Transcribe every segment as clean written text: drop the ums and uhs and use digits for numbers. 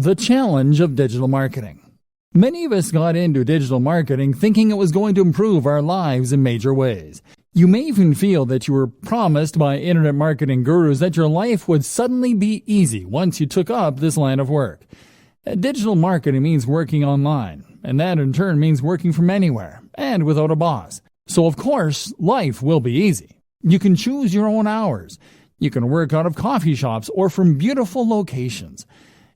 The challenge of digital marketing. Many of us got into digital marketing thinking it was going to improve our lives in major ways. You may even feel that you were promised by internet marketing gurus that your life would suddenly be easy once you took up this line of work. Digital marketing means working online, and that in turn means working from anywhere and without a boss. So of course, life will be easy. You can choose your own hours. You can work out of coffee shops or from beautiful locations.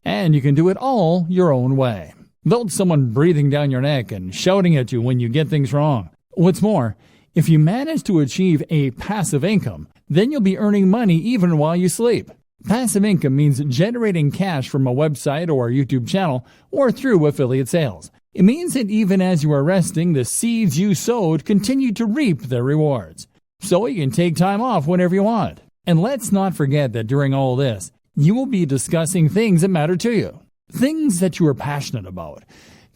And you can do it all your own way, without someone breathing down your neck and shouting at you when you get things wrong. What's more, if you manage to achieve a passive income, then you'll be earning money even while you sleep. Passive income means generating cash from a website or a YouTube channel or through affiliate sales. It means that even as you are resting, the seeds you sowed continue to reap their rewards. So you can take time off whenever you want. And let's not forget that during all this, you will be discussing things that matter to you, things that you are passionate about,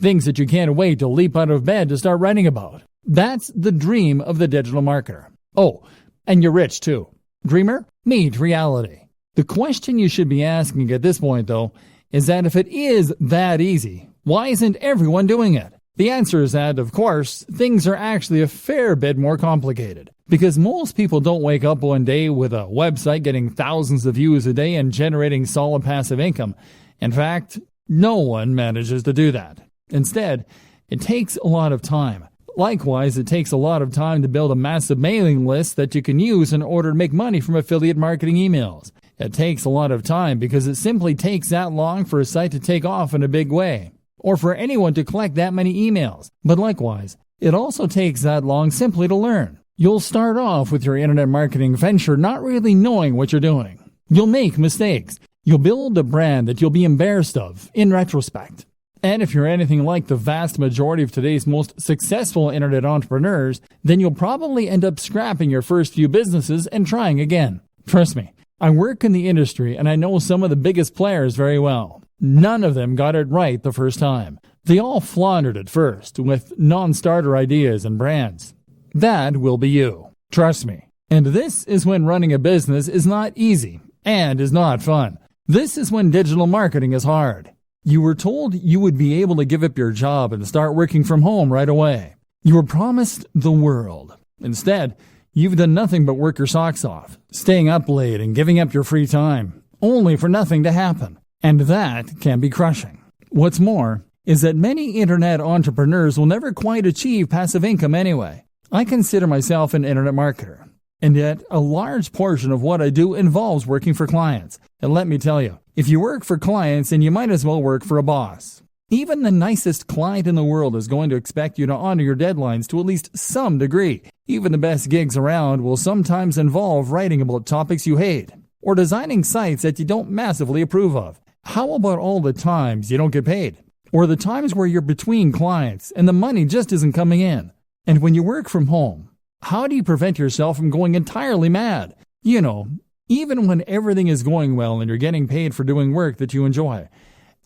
things that you can't wait to leap out of bed to start writing about. That's the dream of the digital marketer. Oh, and you're rich too. Dreamer, meet reality. The question you should be asking at this point, though, is that if it is that easy, why isn't everyone doing it? The answer is that, of course, things are actually a fair bit more complicated. Because most people don't wake up one day with a website getting thousands of views a day and generating solid passive income. In fact, no one manages to do that. Instead, it takes a lot of time. Likewise, it takes a lot of time to build a massive mailing list that you can use in order to make money from affiliate marketing emails. It takes a lot of time because it simply takes that long for a site to take off in a big way, or for anyone to collect that many emails. But likewise, it also takes that long simply to learn. You'll start off with your internet marketing venture not really knowing what you're doing. You'll make mistakes. You'll build a brand that you'll be embarrassed of in retrospect. And if you're anything like the vast majority of today's most successful internet entrepreneurs, then you'll probably end up scrapping your first few businesses and trying again. Trust me, I work in the industry and I know some of the biggest players very well. None of them got it right the first time. They all floundered at first with non-starter ideas and brands. That will be you. Trust me. And this is when running a business is not easy and is not fun. This is when digital marketing is hard. You were told you would be able to give up your job and start working from home right away. You were promised the world. Instead, you've done nothing but work your socks off, staying up late and giving up your free time, only for nothing to happen. And that can be crushing. What's more is that many internet entrepreneurs will never quite achieve passive income anyway. I consider myself an internet marketer, and yet a large portion of what I do involves working for clients. And let me tell you, if you work for clients, then you might as well work for a boss. Even the nicest client in the world is going to expect you to honor your deadlines to at least some degree. Even the best gigs around will sometimes involve writing about topics you hate, or designing sites that you don't massively approve of. How about all the times you don't get paid? Or the times where you're between clients and the money just isn't coming in? And when you work from home, how do you prevent yourself from going entirely mad? You know, even when everything is going well and you're getting paid for doing work that you enjoy,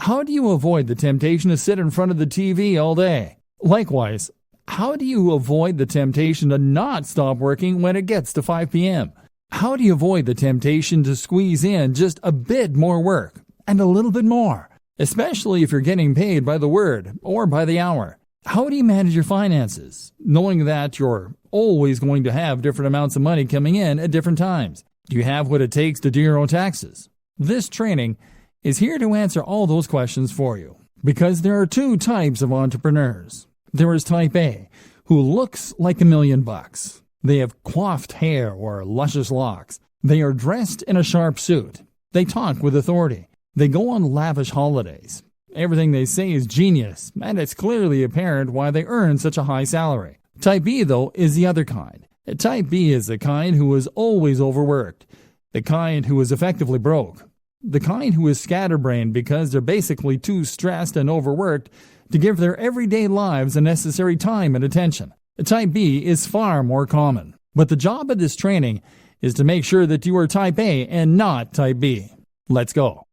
how do you avoid the temptation to sit in front of the TV all day? Likewise, how do you avoid the temptation to not stop working when it gets to 5 p.m.? How do you avoid the temptation to squeeze in just a bit more work and a little bit more, especially if you're getting paid by the word or by the hour? How do you manage your finances, knowing that you're always going to have different amounts of money coming in at different times? Do you have what it takes to do your own taxes? This training is here to answer all those questions for you, because there are two types of entrepreneurs. There is type A, who looks like $1 million. They have coiffed hair or luscious locks. They are dressed in a sharp suit. They talk with authority. They go on lavish holidays. Everything they say is genius, and it's clearly apparent why they earn such a high salary. Type B, though, is the other kind. Type B is the kind who is always overworked, the kind who is effectively broke, the kind who is scatterbrained because they're basically too stressed and overworked to give their everyday lives the necessary time and attention. Type B is far more common, but the job of this training is to make sure that you are Type A and not Type B. Let's go.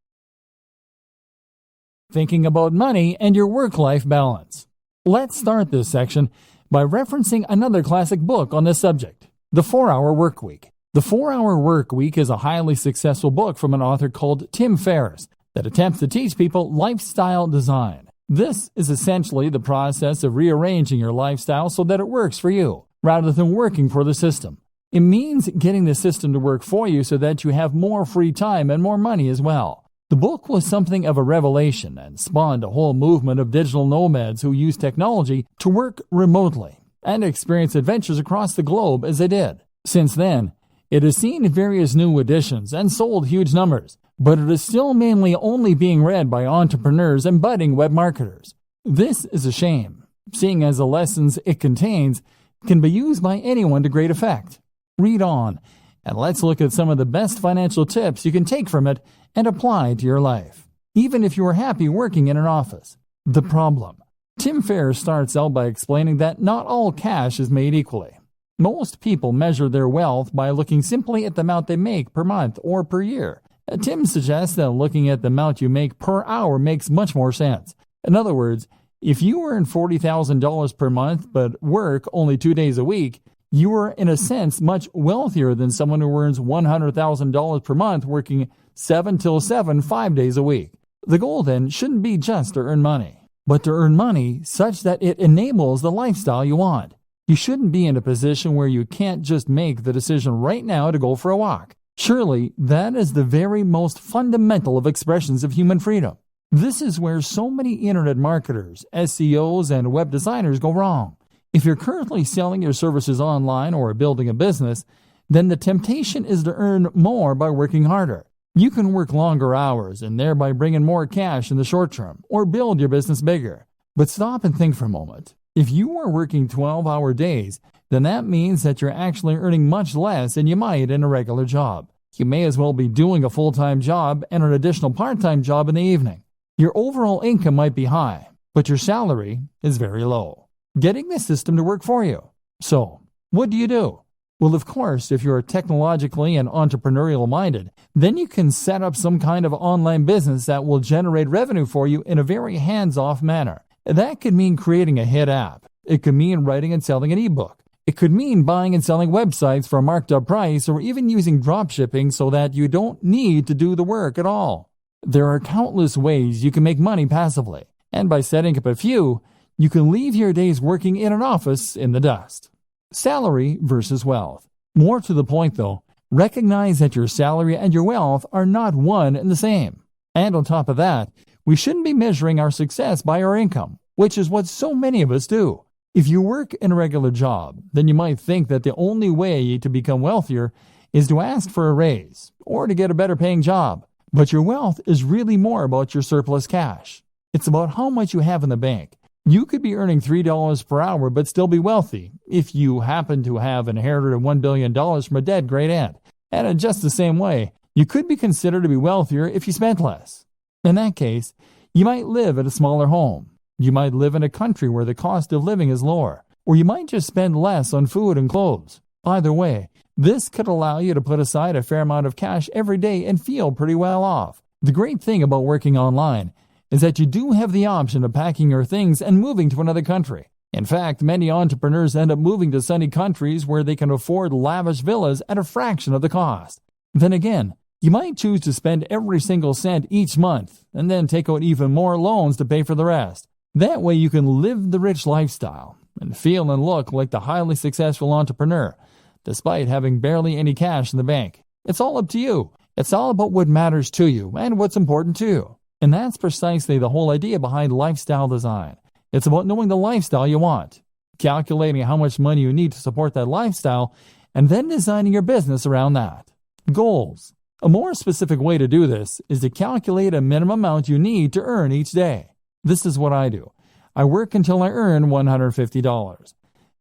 Thinking about money and your work-life balance. Let's start this section by referencing another classic book on this subject, The 4-Hour Workweek. The 4-Hour Workweek is a highly successful book from an author called Tim Ferriss. that attempts to teach people lifestyle design. This is essentially the process of rearranging your lifestyle so that it works for you, rather than working for the system. It means getting the system to work for you so that you have more free time and more money as well. The book was something of a revelation and spawned a whole movement of digital nomads who use technology to work remotely and experience adventures across the globe as they did. Since then, it has seen various new editions and sold huge numbers, but it is still mainly only being read by entrepreneurs and budding web marketers. This is a shame, seeing as the lessons it contains can be used by anyone to great effect. Read on, and let's look at some of the best financial tips you can take from it and apply to your life, even if you are happy working in an office. The problem. Tim Ferriss starts out by explaining that not all cash is made equally. Most people measure their wealth by looking simply at the amount they make per month or per year. Tim suggests that looking at the amount you make per hour makes much more sense. In other words, if you earn $40,000 per month but work only 2 days a week, you are in a sense much wealthier than someone who earns $100,000 per month working 7 till 7, 5 days a week. The goal then shouldn't be just to earn money, but to earn money such that it enables the lifestyle you want. You shouldn't be in a position where you can't just make the decision right now to go for a walk. Surely, that is the very most fundamental of expressions of human freedom. This is where so many internet marketers, SEOs, and web designers go wrong. If you're currently selling your services online or building a business, then the temptation is to earn more by working harder. You can work longer hours and thereby bring in more cash in the short term, or build your business bigger. But stop and think for a moment. If you are working 12-hour days, then that means that you're actually earning much less than you might in a regular job. You may as well be doing a full-time job and an additional part-time job in the evening. Your overall income might be high, but your salary is very low, getting the system to work for you. So, what do you do? Well, of course, if you're technologically and entrepreneurial minded, then you can set up some kind of online business that will generate revenue for you in a very hands-off manner. That could mean creating a hit app. It could mean writing and selling an ebook. It could mean buying and selling websites for a marked up price, or even using dropshipping so that you don't need to do the work at all. There are countless ways you can make money passively, and by setting up a few, you can leave your days working in an office in the dust. Salary versus wealth. More to the point though, recognize that your salary and your wealth are not one and the same. And on top of that, we shouldn't be measuring our success by our income, which is what so many of us do. If you work in a regular job, then you might think that the only way to become wealthier is to ask for a raise or to get a better paying job. But your wealth is really more about your surplus cash. It's about how much you have in the bank. You could be earning $3 per hour but still be wealthy if you happen to have inherited $1 billion from a dead great aunt. And in just the same way, you could be considered to be wealthier if you spent less. In that case, you might live at a smaller home. You might live in a country where the cost of living is lower, or you might just spend less on food and clothes. Either way, this could allow you to put aside a fair amount of cash every day and feel pretty well off. The great thing about working online is that you do have the option of packing your things and moving to another country. In fact, many entrepreneurs end up moving to sunny countries where they can afford lavish villas at a fraction of the cost. Then again, you might choose to spend every single cent each month and then take out even more loans to pay for the rest. That way you can live the rich lifestyle and feel and look like the highly successful entrepreneur, despite having barely any cash in the bank. It's all up to you. It's all about what matters to you and what's important to you. And that's precisely the whole idea behind lifestyle design. It's about knowing the lifestyle you want, calculating how much money you need to support that lifestyle, and then designing your business around that. Goals. A more specific way to do this is to calculate a minimum amount you need to earn each day. This is what I do. I work until I earn $150.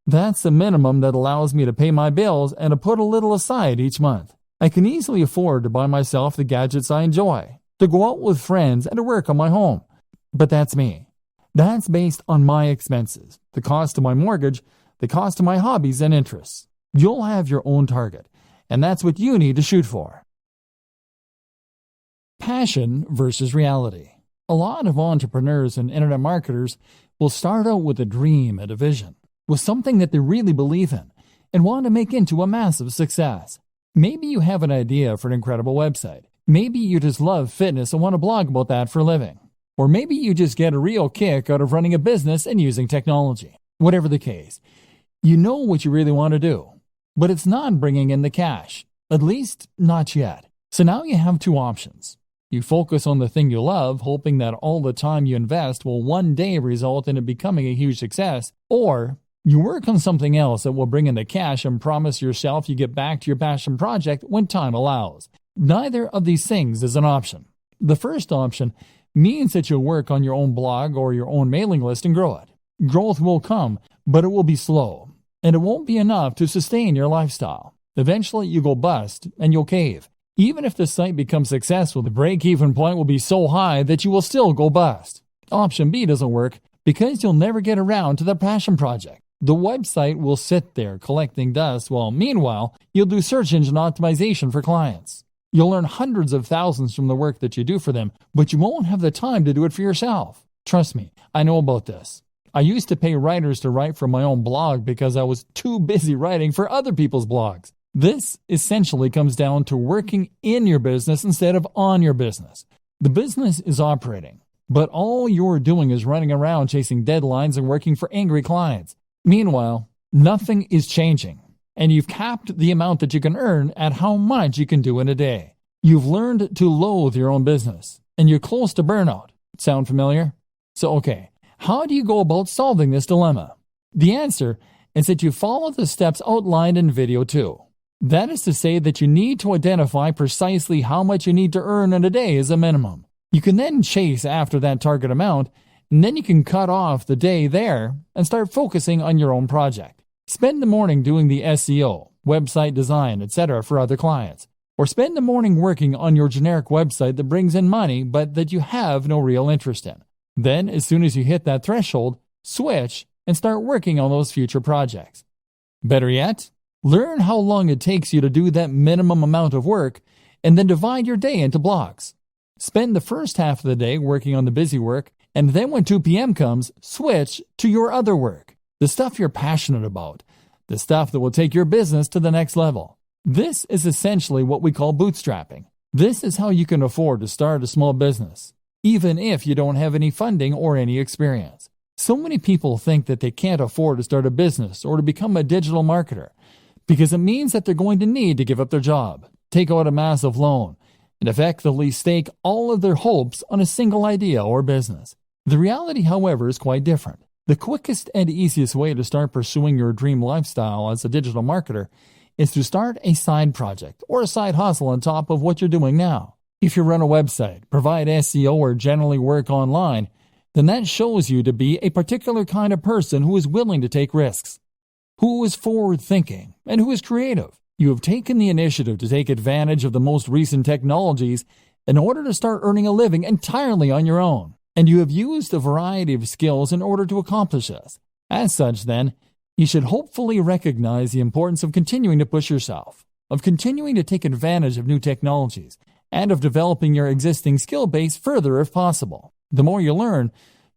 That's the minimum that allows me to pay my bills and to put a little aside each month. I can easily afford to buy myself the gadgets I enjoy, to go out with friends, and to work on my home. But that's me. That's based on my expenses, the cost of my mortgage, the cost of my hobbies and interests. You'll have your own target, and that's what you need to shoot for. Passion versus reality. A lot of entrepreneurs and internet marketers will start out with a dream and a vision, with something that they really believe in and want to make into a massive success. Maybe you have an idea for an incredible website. Maybe you just love fitness and want to blog about that for a living. Or maybe you just get a real kick out of running a business and using technology. Whatever the case, you know what you really want to do, but it's not bringing in the cash, at least not yet. So now you have two options. You focus on the thing you love, hoping that all the time you invest will one day result in it becoming a huge success, or you work on something else that will bring in the cash and promise yourself you get back to your passion project when time allows. Neither of these things is an option. The first option means that you'll work on your own blog or your own mailing list and grow it. Growth will come, but it will be slow, and it won't be enough to sustain your lifestyle. Eventually, you go bust and you'll cave. Even if the site becomes successful, the break-even point will be so high that you will still go bust. Option B doesn't work because you'll never get around to the passion project. The website will sit there collecting dust while meanwhile, you'll do search engine optimization for clients. You'll earn hundreds of thousands from the work that you do for them, but you won't have the time to do it for yourself. Trust me, I know about this. I used to pay writers to write for my own blog because I was too busy writing for other people's blogs. This essentially comes down to working in your business instead of on your business. The business is operating, but all you're doing is running around chasing deadlines and working for angry clients. Meanwhile, nothing is changing, and you've capped the amount that you can earn at how much you can do in a day. You've learned to loathe your own business, and you're close to burnout. Sound familiar? So, okay. How do you go about solving this dilemma? The answer is that you follow the steps outlined in video 2. That is to say that you need to identify precisely how much you need to earn in a day as a minimum. You can then chase after that target amount, and then you can cut off the day there and start focusing on your own project. Spend the morning doing the SEO, website design, etc. for other clients. Or spend the morning working on your generic website that brings in money but that you have no real interest in. Then, as soon as you hit that threshold, switch and start working on those future projects. Better yet, learn how long it takes you to do that minimum amount of work and then divide your day into blocks. Spend the first half of the day working on the busy work, and then when 2 p.m. comes, switch to your other work, the stuff you're passionate about, the stuff that will take your business to the next level. This is essentially what we call bootstrapping. This is how you can afford to start a small business, even if you don't have any funding or any experience. So many people think that they can't afford to start a business or to become a digital marketer because it means that they're going to need to give up their job, take out a massive loan, and effectively stake all of their hopes on a single idea or business. The reality, however, is quite different. The quickest and easiest way to start pursuing your dream lifestyle as a digital marketer is to start a side project or a side hustle on top of what you're doing now. If you run a website, provide SEO, or generally work online, then that shows you to be a particular kind of person who is willing to take risks, who is forward-thinking, and who is creative. You have taken the initiative to take advantage of the most recent technologies in order to start earning a living entirely on your own, and you have used a variety of skills in order to accomplish this. As such, then, you should hopefully recognize the importance of continuing to push yourself, of continuing to take advantage of new technologies, and of developing your existing skill base further if possible. The more you learn,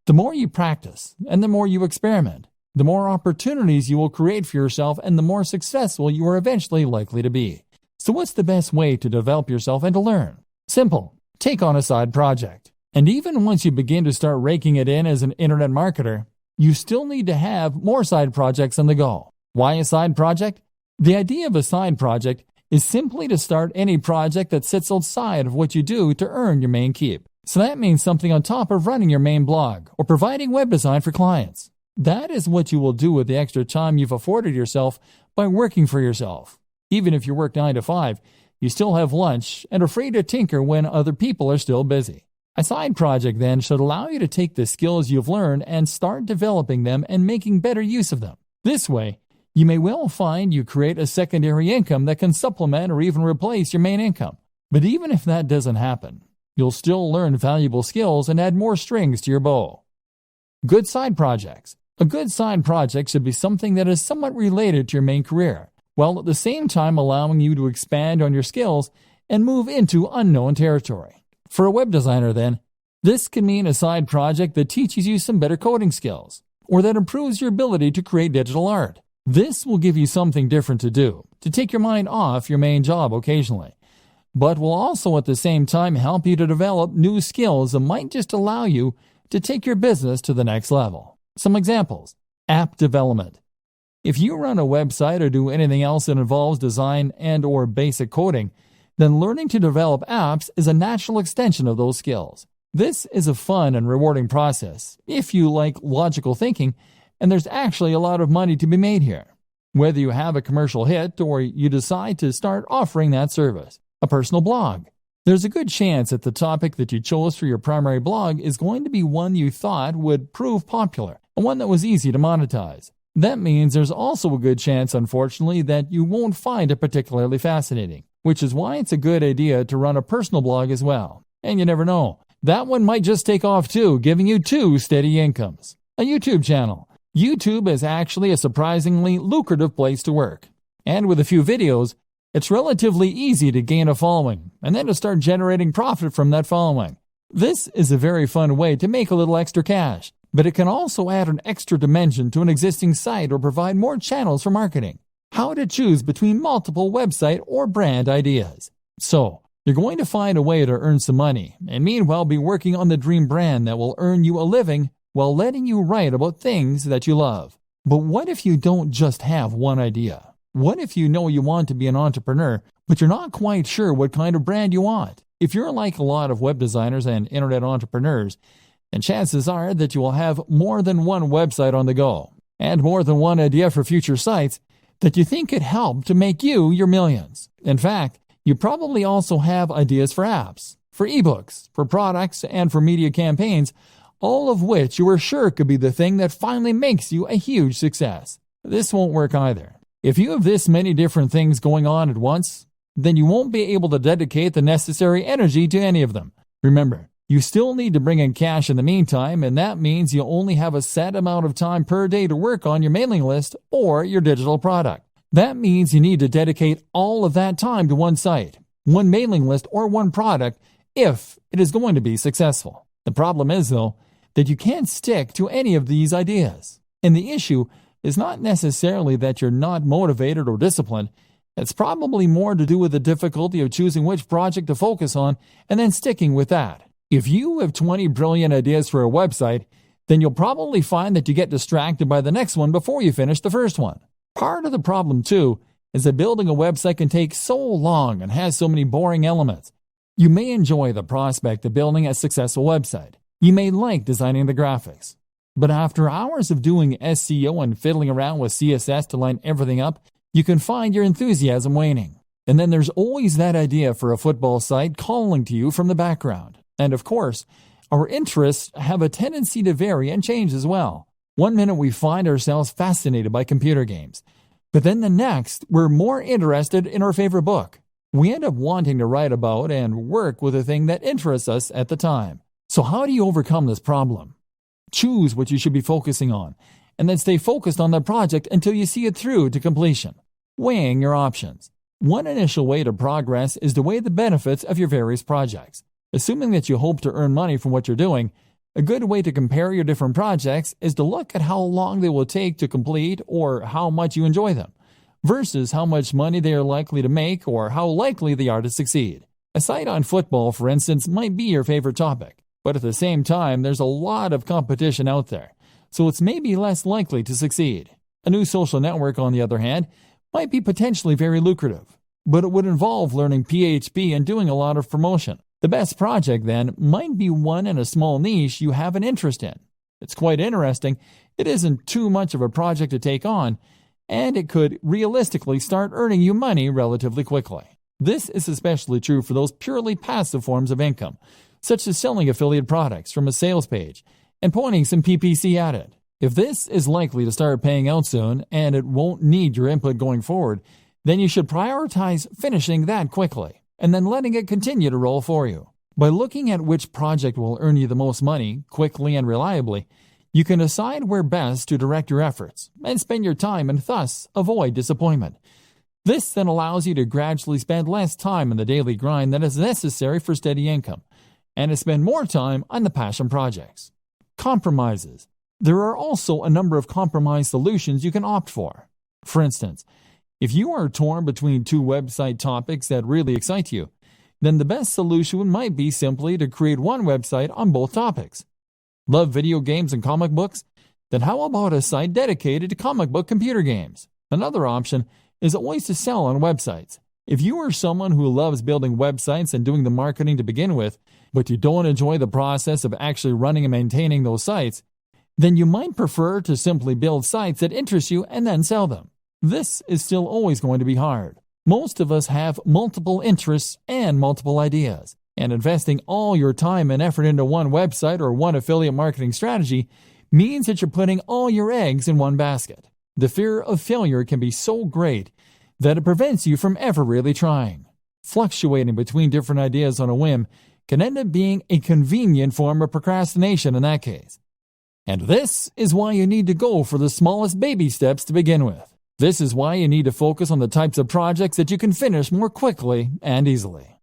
the more you practice, and the more you experiment, the more opportunities you will create for yourself and the more successful you are eventually likely to be. So what's the best way to develop yourself and to learn? Simple. Take on a side project. And even once you begin to start raking it in as an internet marketer, you still need to have more side projects on the go. Why a side project? The idea of a side project is simply to start any project that sits outside of what you do to earn your main keep. So that means something on top of running your main blog or providing web design for clients. That is what you will do with the extra time you've afforded yourself by working for yourself. Even if you work 9 to 5, you still have lunch and are free to tinker when other people are still busy. A side project then should allow you to take the skills you've learned and start developing them and making better use of them. This way, you may well find you create a secondary income that can supplement or even replace your main income. But even if that doesn't happen, you'll still learn valuable skills and add more strings to your bow. Good side projects. A good side project should be something that is somewhat related to your main career, while at the same time allowing you to expand on your skills and move into unknown territory. For a web designer, then, this can mean a side project that teaches you some better coding skills, or that improves your ability to create digital art. This will give you something different to do, to take your mind off your main job occasionally. but will also at the same time help you to develop new skills that might just allow you to take your business to the next level. Some examples: app development. If you run a website or do anything else that involves design and/or basic coding, then learning to develop apps is a natural extension of those skills. This is a fun and rewarding process if you like logical thinking, and there's actually a lot of money to be made here. Whether you have a commercial hit or you decide to start offering that service. A personal blog. There's a good chance that the topic that you chose for your primary blog is going to be one you thought would prove popular, and one that was easy to monetize. That means there's also a good chance, unfortunately, that you won't find it particularly fascinating, which is why it's a good idea to run a personal blog as well. And you never know, that one might just take off too, giving you 2 steady incomes. A YouTube channel. YouTube is actually a surprisingly lucrative place to work. And with a few videos, it's relatively easy to gain a following, and then to start generating profit from that following. This is a very fun way to make a little extra cash, but it can also add an extra dimension to an existing site or provide more channels for marketing. How to choose between multiple website or brand ideas. So, you're going to find a way to earn some money, and meanwhile be working on the dream brand that will earn you a living while letting you write about things that you love. But what if you don't just have one idea? What if you know you want to be an entrepreneur, but you're not quite sure what kind of brand you want? If you're like a lot of web designers and internet entrepreneurs, then chances are that you will have more than one website on the go, and more than one idea for future sites that you think could help to make you your millions. In fact, you probably also have ideas for apps, for ebooks, for products, and for media campaigns, all of which you are sure could be the thing that finally makes you a huge success. This won't work either. If you have this many different things going on at once, then you won't be able to dedicate the necessary energy to any of them. Remember, you still need to bring in cash in the meantime, and that means you only have a set amount of time per day to work on your mailing list or your digital product. That means you need to dedicate all of that time to one site, one mailing list, or one product if it is going to be successful. The problem is, though, that you can't stick to any of these ideas. And the issue is not necessarily that you're not motivated or disciplined. It's probably more to do with the difficulty of choosing which project to focus on and then sticking with that. If you have 20 brilliant ideas for a website, then you'll probably find that you get distracted by the next one before you finish the first one. Part of the problem, too, is that building a website can take so long and has so many boring elements. You may enjoy the prospect of building a successful website. You may like designing the graphics. But after hours of doing SEO and fiddling around with CSS to line everything up, you can find your enthusiasm waning. And then there's always that idea for a football site calling to you from the background. And of course, our interests have a tendency to vary and change as well. One minute we find ourselves fascinated by computer games, but then the next we're more interested in our favorite book. We end up wanting to write about and work with the thing that interests us at the time. So how do you overcome this problem? Choose what you should be focusing on, and then stay focused on that project until you see it through to completion. Weighing your options. One initial way to progress is to weigh the benefits of your various projects. Assuming that you hope to earn money from what you're doing, a good way to compare your different projects is to look at how long they will take to complete or how much you enjoy them, versus how much money they are likely to make or how likely they are to succeed. A site on football, for instance, might be your favorite topic. But at the same time, there's a lot of competition out there, so it's maybe less likely to succeed. A new social network, on the other hand, might be potentially very lucrative, but it would involve learning PHP and doing a lot of promotion. The best project, then, might be one in a small niche you have an interest in. It's quite interesting, it isn't too much of a project to take on, and it could realistically start earning you money relatively quickly. This is especially true for those purely passive forms of income, such as selling affiliate products from a sales page and pointing some PPC at it. If this is likely to start paying out soon and it won't need your input going forward, then you should prioritize finishing that quickly and then letting it continue to roll for you. By looking at which project will earn you the most money quickly and reliably, you can decide where best to direct your efforts and spend your time and thus avoid disappointment. This then allows you to gradually spend less time in the daily grind than is necessary for steady income, and to spend more time on the passion projects. Compromises. There are also a number of compromise solutions you can opt for. For instance, if you are torn between 2 website topics that really excite you, then the best solution might be simply to create one website on both topics. Love video games and comic books? Then how about a site dedicated to comic book computer games? Another option is always to sell on websites. If you are someone who loves building websites and doing the marketing to begin with, but you don't enjoy the process of actually running and maintaining those sites, then you might prefer to simply build sites that interest you and then sell them. This is still always going to be hard. Most of us have multiple interests and multiple ideas, and investing all your time and effort into one website or one affiliate marketing strategy means that you're putting all your eggs in one basket. The fear of failure can be so great that it prevents you from ever really trying. Fluctuating between different ideas on a whim can end up being a convenient form of procrastination in that case. And this is why you need to go for the smallest baby steps to begin with. This is why you need to focus on the types of projects that you can finish more quickly and easily.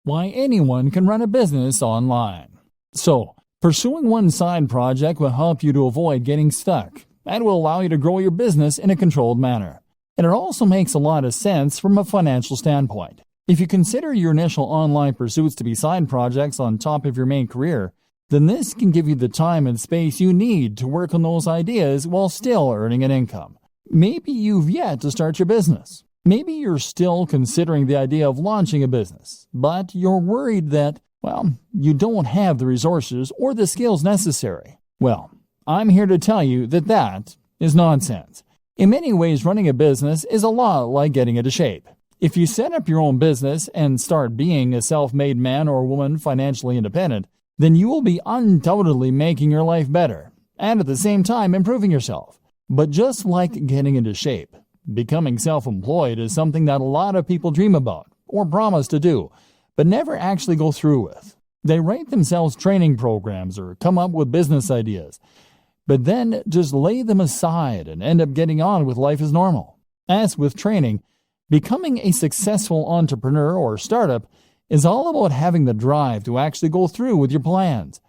Why anyone can run a business online. So, pursuing one side project will help you to avoid getting stuck and will allow you to grow your business in a controlled manner. And it also makes a lot of sense from a financial standpoint. If you consider your initial online pursuits to be side projects on top of your main career, then this can give you the time and space you need to work on those ideas while still earning an income. Maybe you've yet to start your business. Maybe you're still considering the idea of launching a business, but you're worried that, you don't have the resources or the skills necessary. Well, I'm here to tell you that that is nonsense. In many ways, running a business is a lot like getting into shape. If you set up your own business and start being a self-made man or woman financially independent, then you will be undoubtedly making your life better, and at the same time improving yourself. But just like getting into shape, becoming self-employed is something that a lot of people dream about, or promise to do, but never actually go through with. They write themselves training programs or come up with business ideas, but then just lay them aside and end up getting on with life as normal. As with training, becoming a successful entrepreneur or startup is all about having the drive to actually go through with your plans.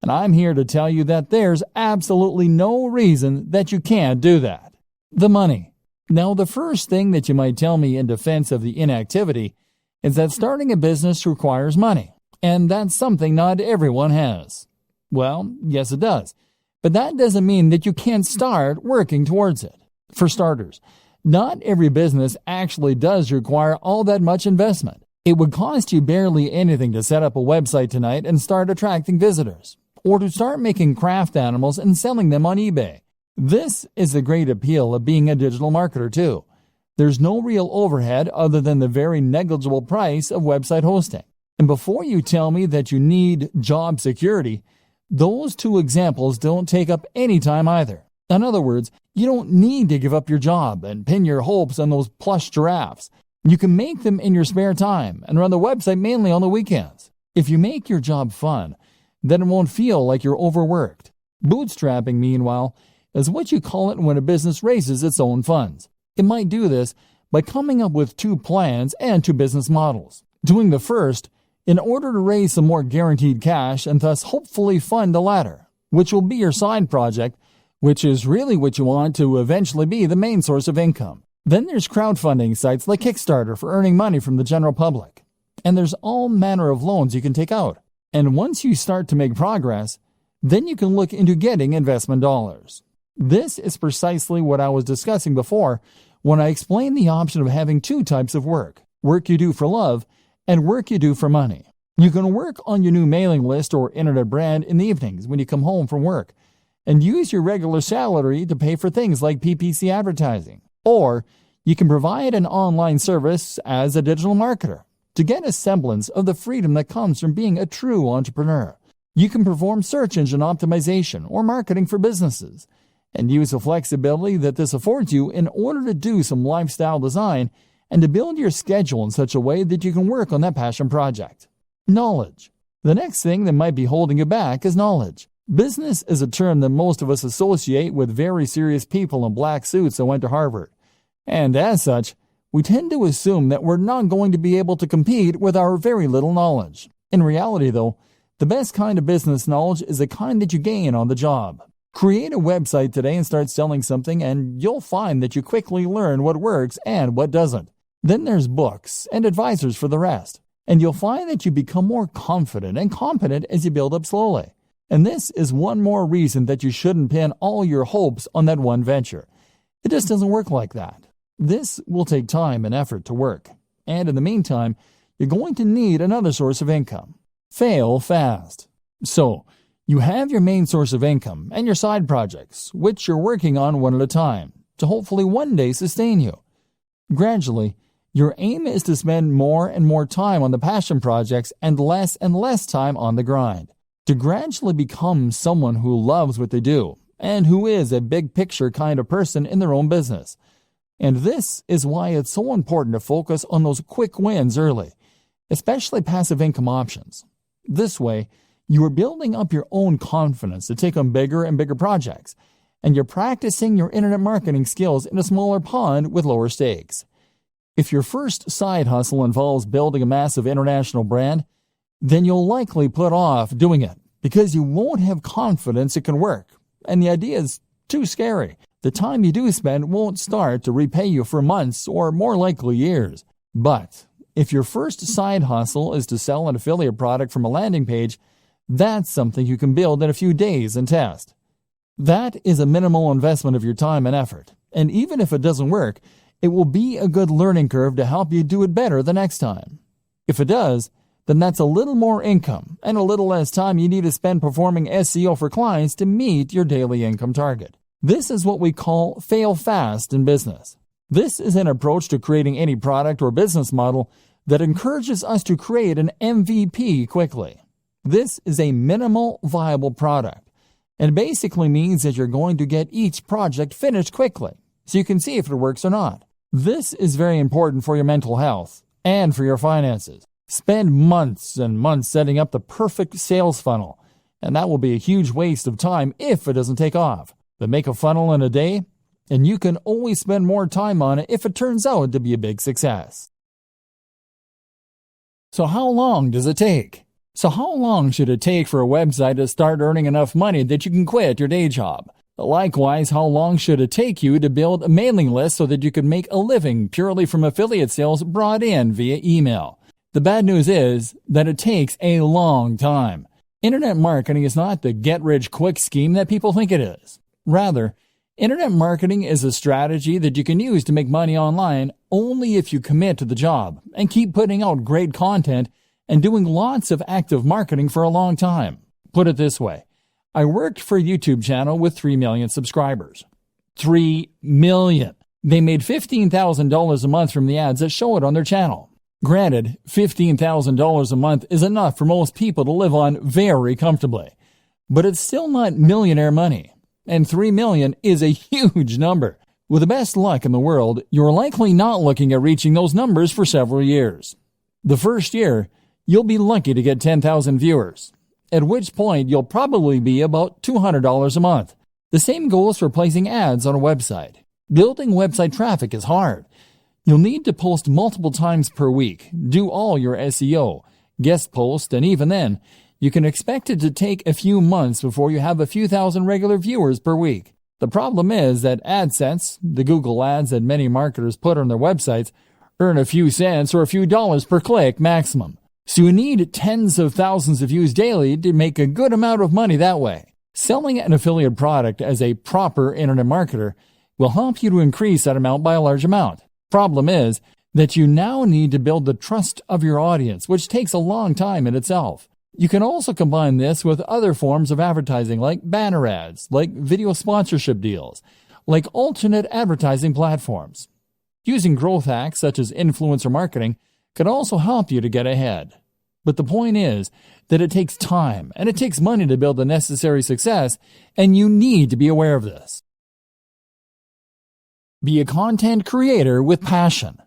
And I'm here to tell you that there's absolutely no reason that you can't do that. The money. Now, the first thing that you might tell me in defense of the inactivity is that starting a business requires money, and that's something not everyone has. Well, yes it does, but that doesn't mean that you can't start working towards it. For starters, not every business actually does require all that much investment. It would cost you barely anything to set up a website tonight and start attracting visitors, or to start making craft animals and selling them on eBay. This is the great appeal of being a digital marketer too. There's no real overhead other than the very negligible price of website hosting. And before you tell me that you need job security, those two examples don't take up any time either. In other words, you don't need to give up your job and pin your hopes on those plush giraffes. You can make them in your spare time and run the website mainly on the weekends. If you make your job fun, then it won't feel like you're overworked. Bootstrapping, meanwhile, is what you call it when a business raises its own funds. It might do this by coming up with two plans and two business models. Doing the first in order to raise some more guaranteed cash and thus hopefully fund the latter, which will be your side project, which is really what you want to eventually be the main source of income. Then there's crowdfunding sites like Kickstarter for earning money from the general public. And there's all manner of loans you can take out. And once you start to make progress, then you can look into getting investment dollars. This is precisely what I was discussing before when I explained the option of having two types of work you do for love and work you do for money. You can work on your new mailing list or internet brand in the evenings when you come home from work and use your regular salary to pay for things like PPC advertising. Or you can provide an online service as a digital marketer to get a semblance of the freedom that comes from being a true entrepreneur. You can perform search engine optimization or marketing for businesses and use the flexibility that this affords you in order to do some lifestyle design and to build your schedule in such a way that you can work on that passion project. Knowledge. The next thing that might be holding you back is knowledge. Business is a term that most of us associate with very serious people in black suits that went to Harvard. And as such, we tend to assume that we're not going to be able to compete with our very little knowledge. In reality, though, the best kind of business knowledge is the kind that you gain on the job. Create a website today and start selling something, and you'll find that you quickly learn what works and what doesn't. Then there's books and advisors for the rest. And you'll find that you become more confident and competent as you build up slowly. And this is one more reason that you shouldn't pin all your hopes on that one venture. It just doesn't work like that. This will take time and effort to work. And in the meantime, you're going to need another source of income. Fail fast. So, you have your main source of income and your side projects, which you're working on one at a time, to hopefully one day sustain you. Gradually, your aim is to spend more and more time on the passion projects and less time on the grind. To gradually become someone who loves what they do and who is a big picture kind of person in their own business. And this is why it's so important to focus on those quick wins early, especially passive income options. This way, you are building up your own confidence to take on bigger and bigger projects, and you're practicing your internet marketing skills in a smaller pond with lower stakes. If your first side hustle involves building a massive international brand, then you'll likely put off doing it because you won't have confidence it can work, and the idea is too scary. The time you do spend won't start to repay you for months or more likely years. But if your first side hustle is to sell an affiliate product from a landing page, that's something you can build in a few days and test. That is a minimal investment of your time and effort, and even if it doesn't work, it will be a good learning curve to help you do it better the next time. If it does, then that's a little more income and a little less time you need to spend performing SEO for clients to meet your daily income target. This is what we call fail fast in business. This is an approach to creating any product or business model that encourages us to create an MVP quickly. This is a minimal viable product, and basically means that you're going to get each project finished quickly, so you can see if it works or not. This is very important for your mental health and for your finances. Spend months and months setting up the perfect sales funnel, and that will be a huge waste of time if it doesn't take off. But make a funnel in a day, and you can always spend more time on it if it turns out to be a big success. So how long does it take? So how long should it take for a website to start earning enough money that you can quit your day job? Likewise, how long should it take you to build a mailing list so that you can make a living purely from affiliate sales brought in via email? The bad news is that it takes a long time. Internet marketing is not the get-rich-quick scheme that people think it is. Rather, internet marketing is a strategy that you can use to make money online only if you commit to the job and keep putting out great content and doing lots of active marketing for a long time. Put it this way. I worked for a YouTube channel with 3 million subscribers. 3 million. They made $15,000 a month from the ads that show it on their channel. Granted, $15,000 a month is enough for most people to live on very comfortably. But it's still not millionaire money. And 3 million is a huge number. With the best luck in the world, you're likely not looking at reaching those numbers for several years. The first year, you'll be lucky to get 10,000 viewers, at which point you'll probably be about $200 a month. The same goes for placing ads on a website. Building website traffic is hard. You'll need to post multiple times per week, do all your SEO, guest post, and even then, you can expect it to take a few months before you have a few thousand regular viewers per week. The problem is that AdSense, the Google ads that many marketers put on their websites, earn a few cents or a few dollars per click maximum. So you need tens of thousands of views daily to make a good amount of money that way. Selling an affiliate product as a proper internet marketer will help you to increase that amount by a large amount. Problem is that you now need to build the trust of your audience, which takes a long time in itself. You can also combine this with other forms of advertising like banner ads, like video sponsorship deals, like alternate advertising platforms. Using growth hacks such as influencer marketing can also help you to get ahead. But the point is that it takes time and it takes money to build the necessary success, and you need to be aware of this. Be a content creator with passion.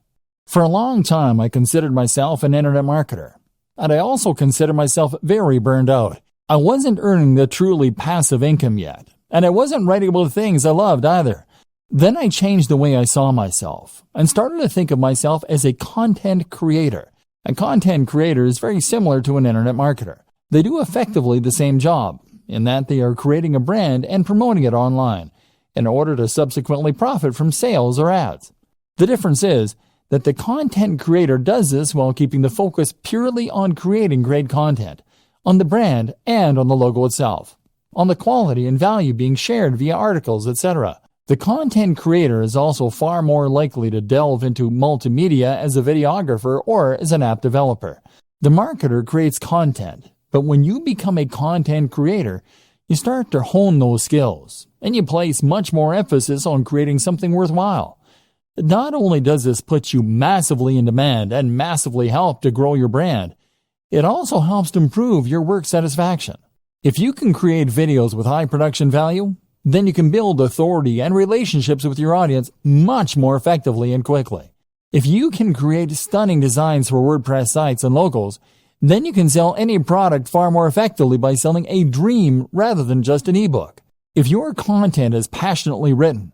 For a long time, I considered myself an internet marketer, and I also consider myself very burned out. I wasn't earning the truly passive income yet, and I wasn't writing about things I loved either. Then I changed the way I saw myself and started to think of myself as a content creator. A content creator is very similar to an internet marketer. They do effectively the same job, in that they are creating a brand and promoting it online in order to subsequently profit from sales or ads. The difference is that the content creator does this while keeping the focus purely on creating great content, on the brand and on the logo itself, on the quality and value being shared via articles, etc. The content creator is also far more likely to delve into multimedia as a videographer or as an app developer. The marketer creates content, but when you become a content creator, you start to hone those skills, and you place much more emphasis on creating something worthwhile. Not only does this put you massively in demand and massively help to grow your brand, it also helps to improve your work satisfaction. If you can create videos with high production value, then you can build authority and relationships with your audience much more effectively and quickly. If you can create stunning designs for WordPress sites and logos, then you can sell any product far more effectively by selling a dream rather than just an ebook. If your content is passionately written,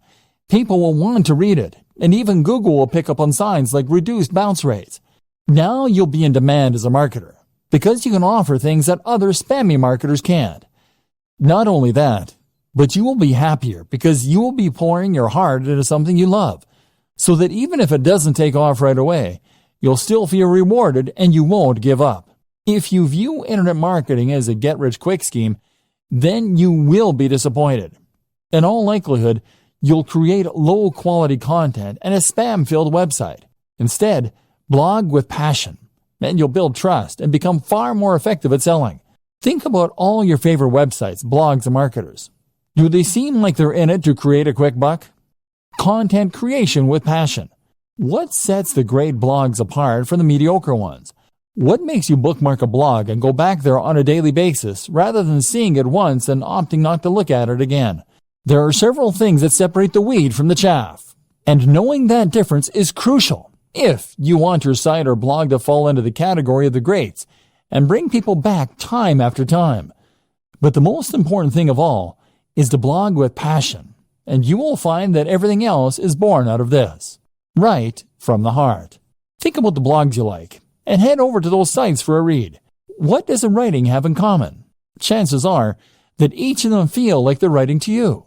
people will want to read it, and even Google will pick up on signs like reduced bounce rates. Now you'll be in demand as a marketer, because you can offer things that other spammy marketers can't. Not only that, but you will be happier because you will be pouring your heart into something you love, so that even if it doesn't take off right away, you'll still feel rewarded and you won't give up. If you view internet marketing as a get-rich-quick scheme, then you will be disappointed. In all likelihood, you'll create low-quality content and a spam-filled website. Instead, blog with passion, and you'll build trust and become far more effective at selling. Think about all your favorite websites, blogs, and marketers. Do they seem like they're in it to create a quick buck? Content creation with passion. What sets the great blogs apart from the mediocre ones? What makes you bookmark a blog and go back there on a daily basis rather than seeing it once and opting not to look at it again? There are several things that separate the wheat from the chaff, and knowing that difference is crucial if you want your site or blog to fall into the category of the greats and bring people back time after time. But the most important thing of all is to blog with passion, and you will find that everything else is born out of this, right from the heart. Think about the blogs you like, and head over to those sites for a read. What does the writing have in common? Chances are that each of them feel like they're writing to you.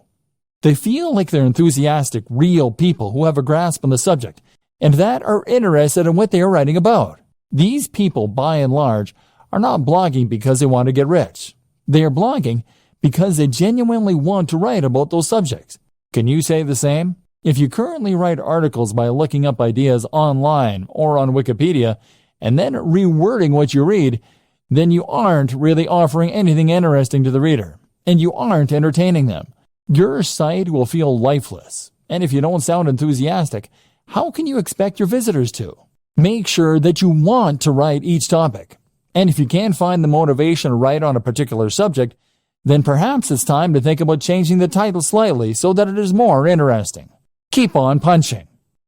They feel like they're enthusiastic, real people who have a grasp on the subject, and that are interested in what they are writing about. These people, by and large, are not blogging because they want to get rich. They are blogging because they genuinely want to write about those subjects. Can you say the same? If you currently write articles by looking up ideas online or on Wikipedia and then rewording what you read, then you aren't really offering anything interesting to the reader, and you aren't entertaining them. Your site will feel lifeless, and if you don't sound enthusiastic, how can you expect your visitors to? Make sure that you want to write each topic, and if you can't find the motivation to write on a particular subject, then perhaps it's time to think about changing the title slightly so that it is more interesting. Keep on punching.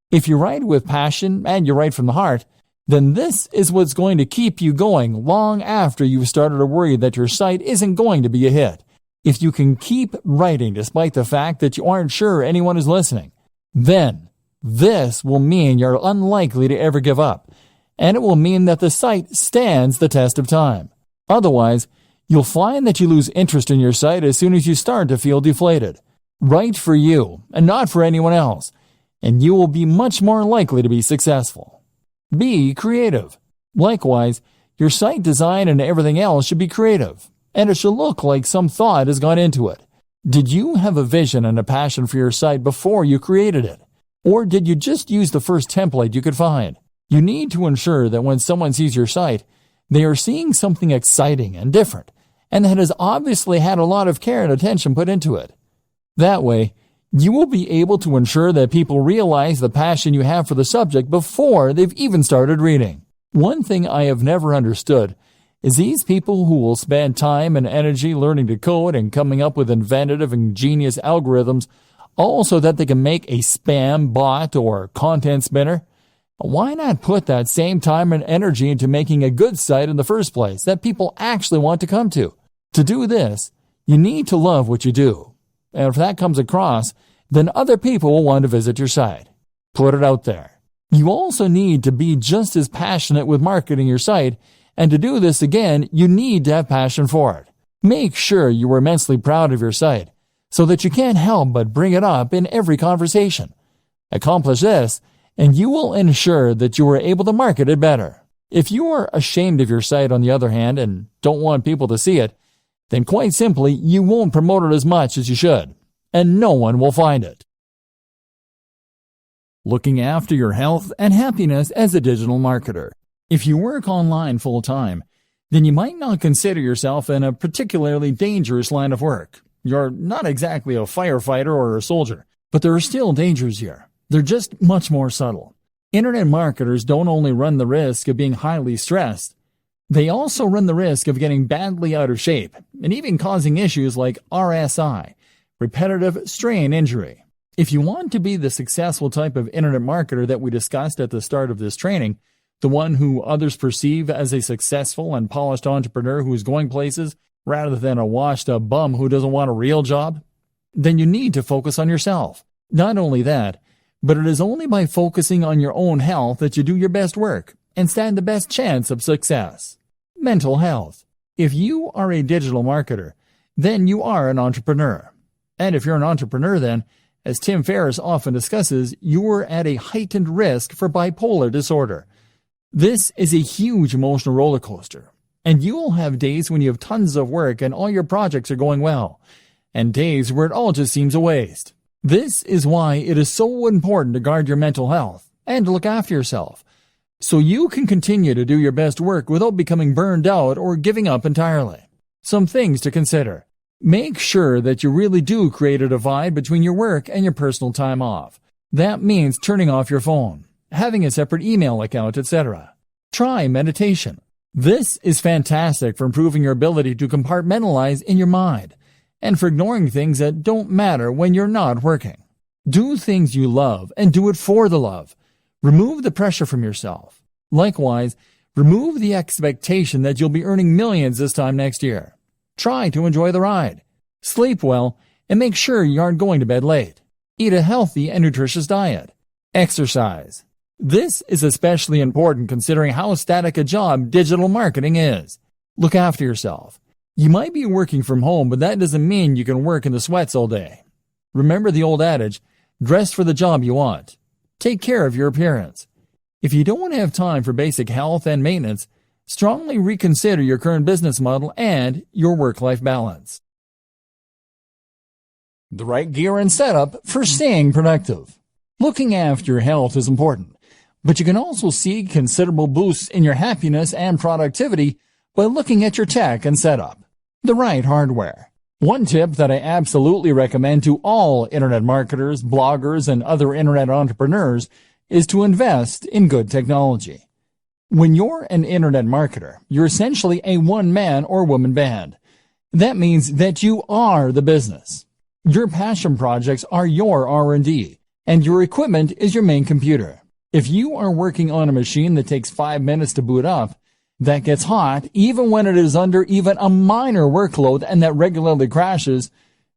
If you write with passion and you write from the heart, then this is what's going to keep you going long after you've started to worry that your site isn't going to be a hit. If you can keep writing despite the fact that you aren't sure anyone is listening, then this will mean you're unlikely to ever give up, and it will mean that the site stands the test of time. Otherwise, you'll find that you lose interest in your site as soon as you start to feel deflated. Write for you and not for anyone else, and you will be much more likely to be successful. Be creative. Likewise, your site design and everything else should be creative, and it should look like some thought has gone into it. Did you have a vision and a passion for your site before you created it? Or did you just use the first template you could find? You need to ensure that when someone sees your site, they are seeing something exciting and different, and that has obviously had a lot of care and attention put into it. That way, you will be able to ensure that people realize the passion you have for the subject before they've even started reading. One thing I have never understood is these people who will spend time and energy learning to code and coming up with inventive and genius algorithms all so that they can make a spam bot or content spinner. Why not put that same time and energy into making a good site in the first place that people actually want to come to? To do this, you need to love what you do. And if that comes across, then other people will want to visit your site. Put it out there. You also need to be just as passionate with marketing your site, and to do this again, you need to have passion for it. Make sure you are immensely proud of your site, so that you can't help but bring it up in every conversation. Accomplish this, and you will ensure that you are able to market it better. If you are ashamed of your site, on the other hand, and don't want people to see it, then quite simply, you won't promote it as much as you should, and no one will find it. Looking after your health and happiness as a digital marketer. If you work online full-time, then you might not consider yourself in a particularly dangerous line of work. You're not exactly a firefighter or a soldier, but there are still dangers here. They're just much more subtle. Internet marketers don't only run the risk of being highly stressed, they also run the risk of getting badly out of shape and even causing issues like RSI, repetitive strain injury. If you want to be the successful type of internet marketer that we discussed at the start of this training, the one who others perceive as a successful and polished entrepreneur who is going places rather than a washed-up bum who doesn't want a real job, then you need to focus on yourself. Not only that, but it is only by focusing on your own health that you do your best work and stand the best chance of success. Mental health. If you are a digital marketer, then you are an entrepreneur. And if you're an entrepreneur, then, as Tim Ferriss often discusses, you are at a heightened risk for bipolar disorder. This is a huge emotional roller coaster, and you will have days when you have tons of work and all your projects are going well, and days where it all just seems a waste. This is why it is so important to guard your mental health and to look after yourself, so you can continue to do your best work without becoming burned out or giving up entirely. Some things to consider. Make sure that you really do create a divide between your work and your personal time off. That means turning off your phone, having a separate email account, etc. Try meditation. This is fantastic for improving your ability to compartmentalize in your mind and for ignoring things that don't matter when you're not working. Do things you love and do it for the love. Remove the pressure from yourself. Likewise, remove the expectation that you'll be earning millions this time next year. Try to enjoy the ride. Sleep well and make sure you aren't going to bed late. Eat a healthy and nutritious diet. Exercise. This is especially important considering how static a job digital marketing is. Look after yourself. You might be working from home, but that doesn't mean you can work in the sweats all day. Remember the old adage, dress for the job you want. Take care of your appearance. If you don't have time for basic health and maintenance, strongly reconsider your current business model and your work-life balance. The right gear and setup for staying productive. Looking after your health is important, but you can also see considerable boosts in your happiness and productivity by looking at your tech and setup. The right hardware. One tip that I absolutely recommend to all internet marketers, bloggers, and other internet entrepreneurs is to invest in good technology. When you're an internet marketer, you're essentially a one-man or woman band. That means that you are the business. Your passion projects are your R&D, and your equipment is your main computer. If you are working on a machine that takes 5 minutes to boot up, that gets hot even when it is under even a minor workload and that regularly crashes,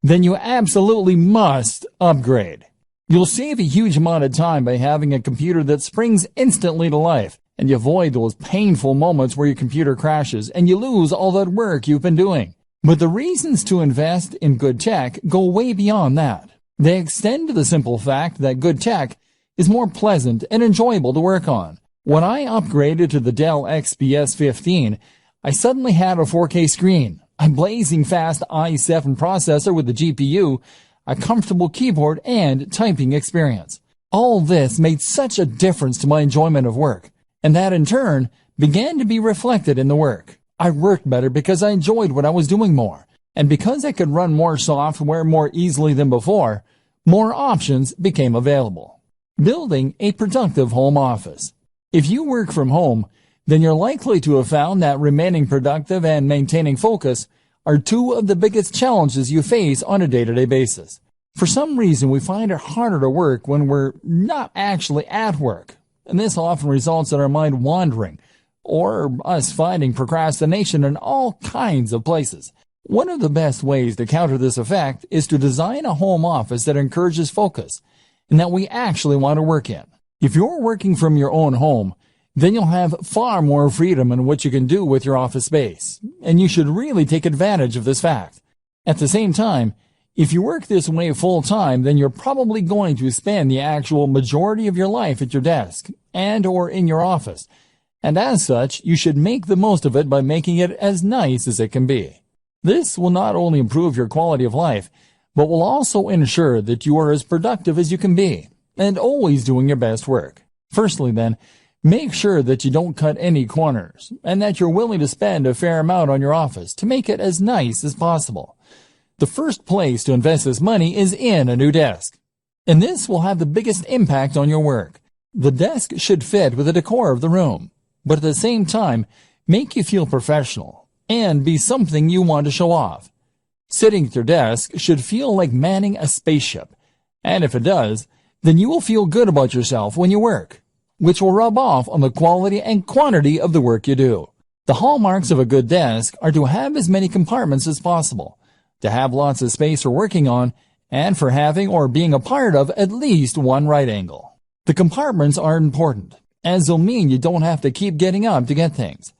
then you absolutely must upgrade. You'll save a huge amount of time by having a computer that springs instantly to life, and you avoid those painful moments where your computer crashes and you lose all that work you've been doing. But the reasons to invest in good tech go way beyond that. They extend to the simple fact that good tech is more pleasant and enjoyable to work on. When I upgraded to the Dell XPS 15, I suddenly had a 4K screen, a blazing fast i7 processor with a GPU, a comfortable keyboard, and typing experience. All this made such a difference to my enjoyment of work, and that in turn began to be reflected in the work. I worked better because I enjoyed what I was doing more, and because I could run more software more easily than before, more options became available. Building a productive home office. If you work from home, then you're likely to have found that remaining productive and maintaining focus are two of the biggest challenges you face on a day-to-day basis. For some reason, we find it harder to work when we're not actually at work, and this often results in our mind wandering, or us finding procrastination in all kinds of places. One of the best ways to counter this effect is to design a home office that encourages focus, and that we actually want to work in. If you're working from your own home, then you'll have far more freedom in what you can do with your office space, and you should really take advantage of this fact. At the same time, If you work this way full-time, then you're probably going to spend the actual majority of your life at your desk and or in your office. And as such, you should make the most of it by making it as nice as it can be. This will not only improve your quality of life, but will also ensure that you are as productive as you can be, and always doing your best work. Firstly then, make sure that you don't cut any corners, and that you're willing to spend a fair amount on your office to make it as nice as possible. The first place to invest this money is in a new desk, and this will have the biggest impact on your work. The desk should fit with the decor of the room, but at the same time, make you feel professional and be something you want to show off. Sitting at your desk should feel like manning a spaceship, and if it does, then you will feel good about yourself when you work, which will rub off on the quality and quantity of the work you do. The hallmarks of a good desk are to have as many compartments as possible, to have lots of space for working on, and for having or being a part of at least one right angle. The compartments are important, as they'll mean you don't have to keep getting up to get things.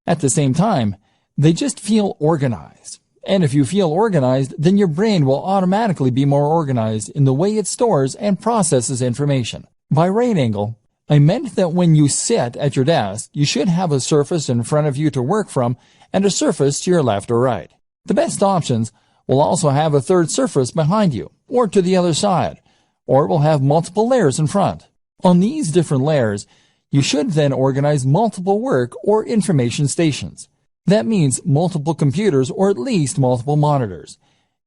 At the same time, they just feel organized. And if you feel organized, then your brain will automatically be more organized in the way it stores and processes information. By right angle, I meant that when you sit at your desk, you should have a surface in front of you to work from and a surface to your left or right. The best options will also have a third surface behind you or to the other side, or it will have multiple layers in front. On these different layers, you should then organize multiple work or information stations. That means multiple computers or at least multiple monitors.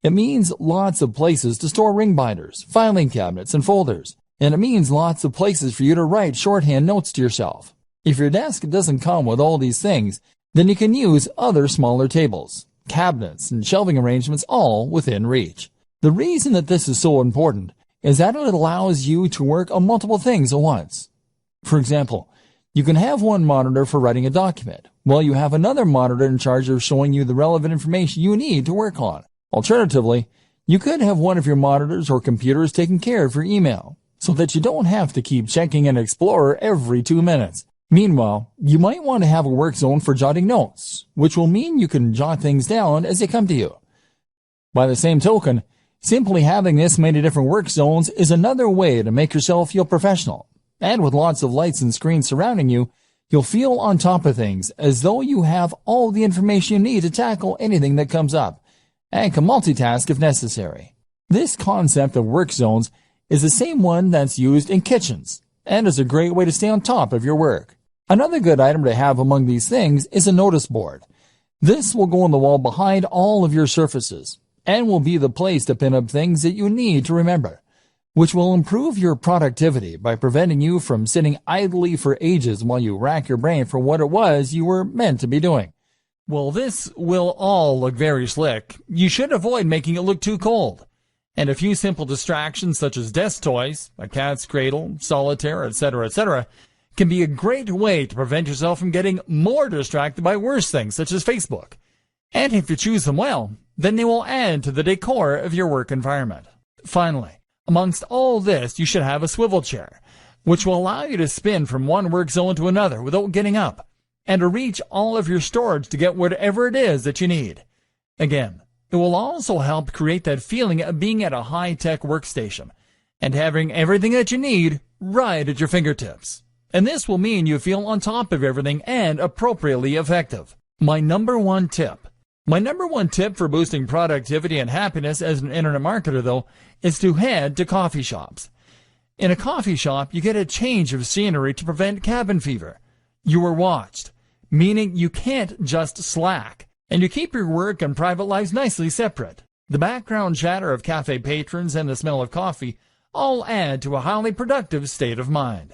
It means lots of places to store ring binders, filing cabinets, and folders. And it means lots of places for you to write shorthand notes to yourself. If your desk doesn't come with all these things, then you can use other smaller tables, cabinets, and shelving arrangements all within reach. The reason that this is so important is that it allows you to work on multiple things at once. For example, you can have one monitor for writing a document, while you have another monitor in charge of showing you the relevant information you need to work on. Alternatively, you could have one of your monitors or computers taking care of your email, so that you don't have to keep checking an Explorer every 2 minutes. Meanwhile, you might want to have a work zone for jotting notes, which will mean you can jot things down as they come to you. By the same token, simply having this many different work zones is another way to make yourself feel professional. And with lots of lights and screens surrounding you, you'll feel on top of things as though you have all the information you need to tackle anything that comes up, and can multitask if necessary. This concept of work zones is the same one that's used in kitchens, and is a great way to stay on top of your work. Another good item to have among these things is a notice board. This will go on the wall behind all of your surfaces, and will be the place to pin up things that you need to remember, which will improve your productivity by preventing you from sitting idly for ages while you rack your brain for what it was you were meant to be doing. Well, this will all look very slick. You should avoid making it look too cold. And a few simple distractions such as desk toys, a cat's cradle, solitaire, etc., can be a great way to prevent yourself from getting more distracted by worse things such as Facebook. And if you choose them well, then they will add to the decor of your work environment. Finally, amongst all this, you should have a swivel chair, which will allow you to spin from one work zone to another without getting up, and to reach all of your storage to get whatever it is that you need. Again, it will also help create that feeling of being at a high-tech workstation and having everything that you need right at your fingertips. And this will mean you feel on top of everything and appropriately effective. My number one tip for boosting productivity and happiness as an internet marketer, though, is to head to coffee shops. In a coffee shop, you get a change of scenery to prevent cabin fever. You are watched, meaning you can't just slack, and you keep your work and private lives nicely separate. The background chatter of cafe patrons and the smell of coffee all add to a highly productive state of mind.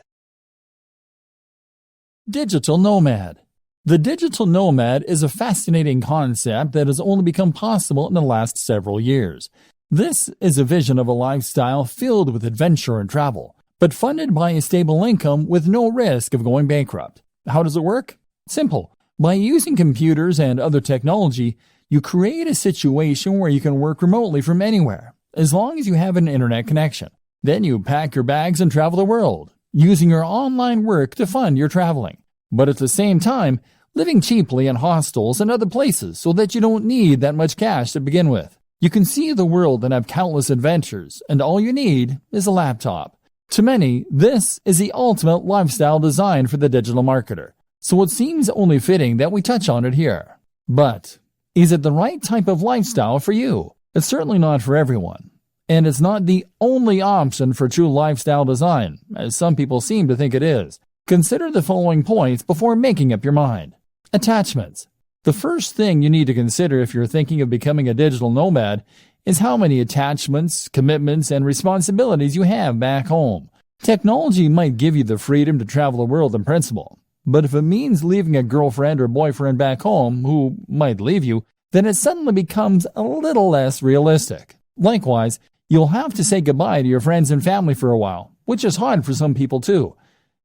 Digital nomad. The digital nomad is a fascinating concept that has only become possible in the last several years. This is a vision of a lifestyle filled with adventure and travel, but funded by a stable income with no risk of going bankrupt. How does it work? Simple. By using computers and other technology, you create a situation where you can work remotely from anywhere, as long as you have an internet connection. Then you pack your bags and travel the world, using your online work to fund your traveling, but at the same time, living cheaply in hostels and other places so that you don't need that much cash to begin with. You can see the world and have countless adventures, and all you need is a laptop. To many, this is the ultimate lifestyle design for the digital marketer, so it seems only fitting that we touch on it here. But is it the right type of lifestyle for you? It's certainly not for everyone. And it's not the only option for true lifestyle design, as some people seem to think it is. Consider the following points before making up your mind. Attachments. The first thing you need to consider if you're thinking of becoming a digital nomad is how many attachments, commitments, and responsibilities you have back home. Technology might give you the freedom to travel the world in principle, but if it means leaving a girlfriend or boyfriend back home who might leave you, then it suddenly becomes a little less realistic. Likewise, you'll have to say goodbye to your friends and family for a while, which is hard for some people too.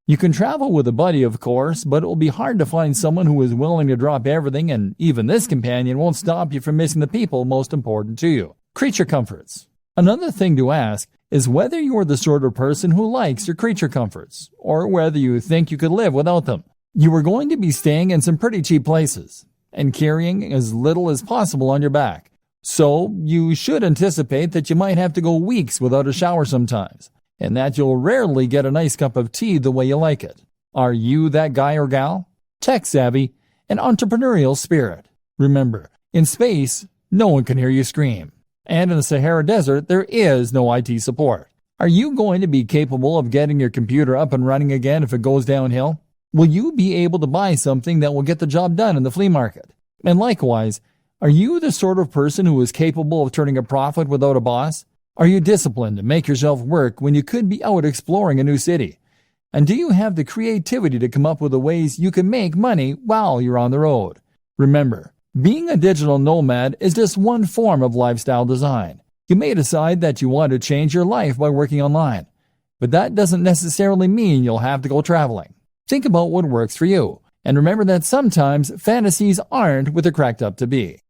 You can travel with a buddy, of course, but it will be hard to find someone who is willing to drop everything, and even this companion won't stop you from missing the people most important to you. Creature comforts. Another thing to ask is whether you're the sort of person who likes your creature comforts, or whether you think you could live without them. You are going to be staying in some pretty cheap places, and carrying as little as possible on your back. So you should anticipate that you might have to go weeks without a shower sometimes, and that you'll rarely get a nice cup of tea the way you like it. Are you that guy or gal? Tech-savvy and entrepreneurial spirit. Remember, in space, no one can hear you scream. And in the Sahara Desert, there is no IT support. Are you going to be capable of getting your computer up and running again if it goes downhill? Will you be able to buy something that will get the job done in the flea market? And likewise, are you the sort of person who is capable of turning a profit without a boss? Are you disciplined to make yourself work when you could be out exploring a new city? And do you have the creativity to come up with the ways you can make money while you're on the road? Remember, being a digital nomad is just one form of lifestyle design. You may decide that you want to change your life by working online, but that doesn't necessarily mean you'll have to go traveling. Think about what works for you, and remember that sometimes fantasies aren't what they're cracked up to be.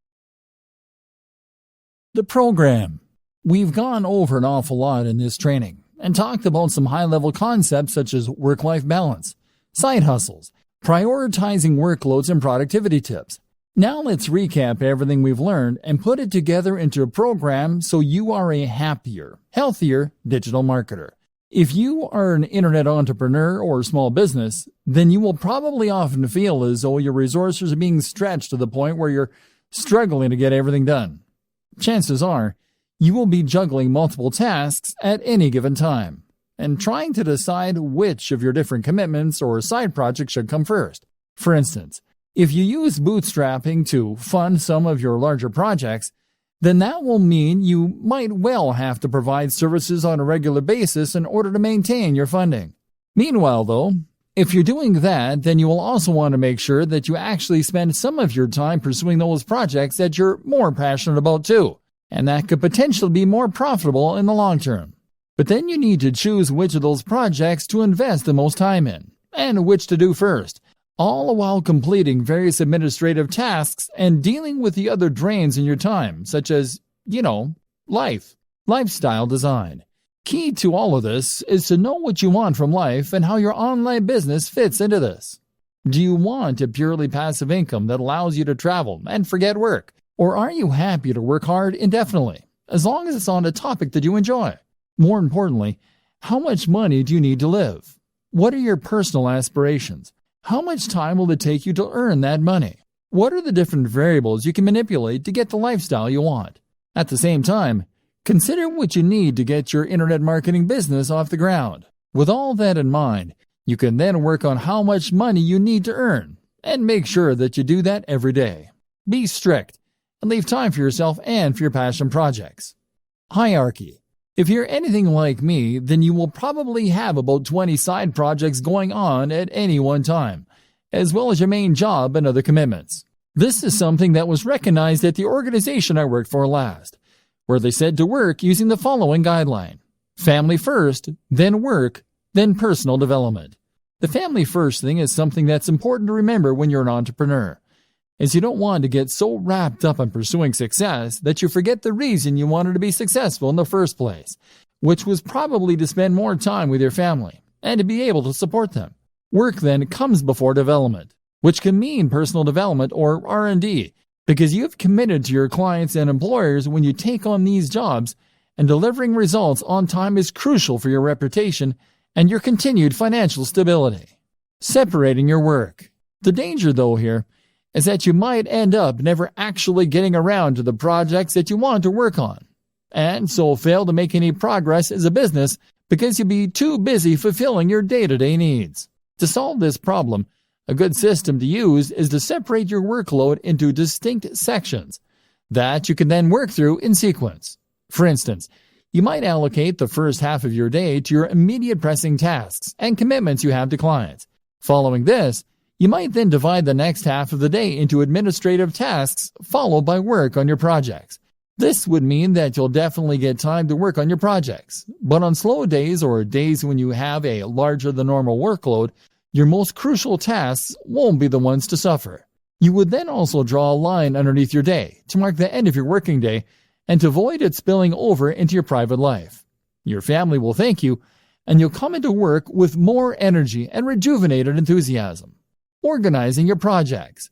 The program. We've gone over an awful lot in this training and talked about some high-level concepts such as work-life balance, side hustles, prioritizing workloads, and productivity tips. Now let's recap everything we've learned and put it together into a program so you are a happier, healthier digital marketer. If you are an internet entrepreneur or small business, then you will probably often feel as though your resources are being stretched to the point where you're struggling to get everything done. Chances are, you will be juggling multiple tasks at any given time and trying to decide which of your different commitments or side projects should come first. For instance, if you use bootstrapping to fund some of your larger projects, then that will mean you might well have to provide services on a regular basis in order to maintain your funding. Meanwhile, though, if you're doing that, then you will also want to make sure that you actually spend some of your time pursuing those projects that you're more passionate about too, and that could potentially be more profitable in the long term. But then you need to choose which of those projects to invest the most time in, and which to do first, all while completing various administrative tasks and dealing with the other drains in your time, such as, lifestyle design. Key to all of this is to know what you want from life and how your online business fits into this. Do you want a purely passive income that allows you to travel and forget work? Or are you happy to work hard indefinitely, as long as it's on a topic that you enjoy? More importantly, how much money do you need to live? What are your personal aspirations? How much time will it take you to earn that money? What are the different variables you can manipulate to get the lifestyle you want? At the same time, consider what you need to get your internet marketing business off the ground. With all that in mind, you can then work on how much money you need to earn, and make sure that you do that every day. Be strict, and leave time for yourself and for your passion projects. Hierarchy. If you're anything like me, then you will probably have about 20 side projects going on at any one time, as well as your main job and other commitments. This is something that was recognized at the organization I worked for last, where they said to work using the following guideline: family first, then work, then personal development. The family first thing is something that's important to remember when you're an entrepreneur, as you don't want to get so wrapped up in pursuing success that you forget the reason you wanted to be successful in the first place, which was probably to spend more time with your family and to be able to support them. Work then comes before development, which can mean personal development or R&D, because you've committed to your clients and employers when you take on these jobs, and delivering results on time is crucial for your reputation and your continued financial stability. Separating your work. The danger, though, here is that you might end up never actually getting around to the projects that you want to work on, and so fail to make any progress as a business because you'll be too busy fulfilling your day-to-day needs. To solve this problem, a good system to use is to separate your workload into distinct sections that you can then work through in sequence. For instance, you might allocate the first half of your day to your immediate pressing tasks and commitments you have to clients. Following this, you might then divide the next half of the day into administrative tasks followed by work on your projects. This would mean that you'll definitely get time to work on your projects, but on slow days or days when you have a larger than normal workload, your most crucial tasks won't be the ones to suffer. You would then also draw a line underneath your day to mark the end of your working day and to avoid it spilling over into your private life. Your family will thank you, and you'll come into work with more energy and rejuvenated enthusiasm. Organizing your projects.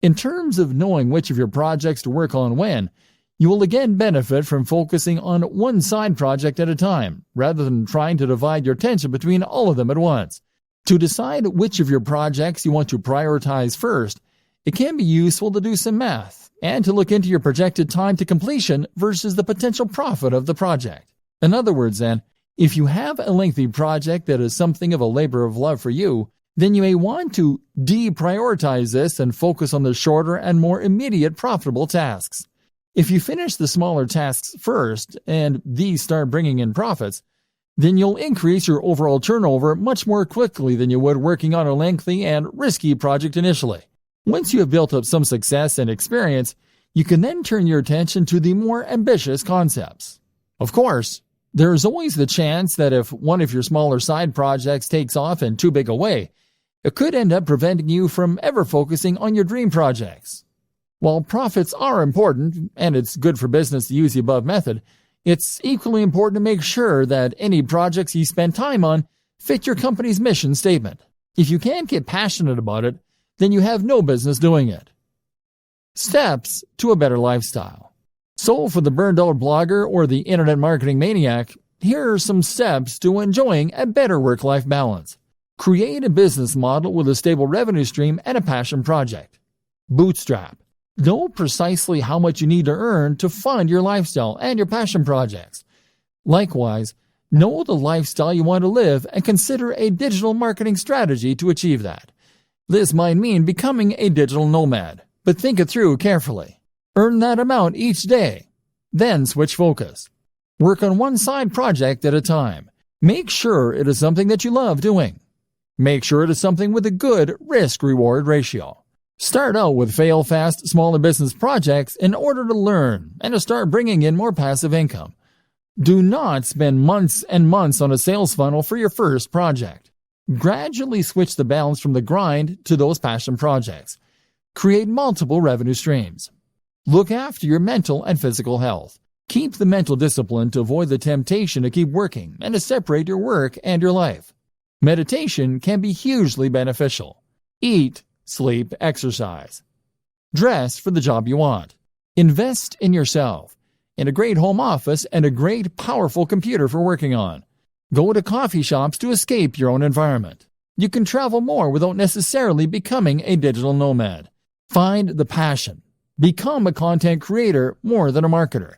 In terms of knowing which of your projects to work on when, you will again benefit from focusing on one side project at a time, rather than trying to divide your attention between all of them at once. To decide which of your projects you want to prioritize first, it can be useful to do some math and to look into your projected time to completion versus the potential profit of the project. In other words, then, if you have a lengthy project that is something of a labor of love for you, then you may want to deprioritize this and focus on the shorter and more immediate profitable tasks. If you finish the smaller tasks first and these start bringing in profits, then you'll increase your overall turnover much more quickly than you would working on a lengthy and risky project initially. Once you have built up some success and experience, you can then turn your attention to the more ambitious concepts. Of course, there is always the chance that if one of your smaller side projects takes off in too big a way, it could end up preventing you from ever focusing on your dream projects. While profits are important, and it's good for business to use the above method, it's equally important to make sure that any projects you spend time on fit your company's mission statement. If you can't get passionate about it, then you have no business doing it. Steps to a better lifestyle. So for the burned-out blogger or the internet marketing maniac, here are some steps to enjoying a better work-life balance. Create a business model with a stable revenue stream and a passion project. Bootstrap. Know precisely how much you need to earn to fund your lifestyle and your passion projects. Likewise, know the lifestyle you want to live and consider a digital marketing strategy to achieve that. This might mean becoming a digital nomad, but think it through carefully. Earn that amount each day. Then switch focus. Work on one side project at a time. Make sure it is something that you love doing. Make sure it is something with a good risk-reward ratio. Start out with fail-fast, smaller business projects in order to learn and to start bringing in more passive income. Do not spend months and months on a sales funnel for your first project. Gradually switch the balance from the grind to those passion projects. Create multiple revenue streams. Look after your mental and physical health. Keep the mental discipline to avoid the temptation to keep working and to separate your work and your life. Meditation can be hugely beneficial. Eat, sleep, exercise. Dress for the job you want. Invest in yourself, in a great home office and a great, powerful computer for working on. Go to coffee shops to escape your own environment. You can travel more without necessarily becoming a digital nomad. Find the passion. Become a content creator more than a marketer.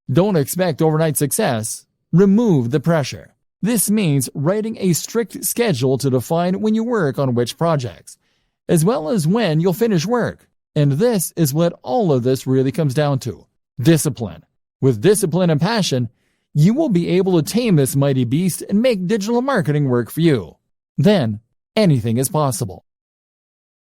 Don't expect overnight success. Remove the pressure. This means writing a strict schedule to define when you work on which projects, as well as when you'll finish work. And this is what all of this really comes down to. Discipline. With discipline and passion, you will be able to tame this mighty beast and make digital marketing work for you. Then, anything is possible.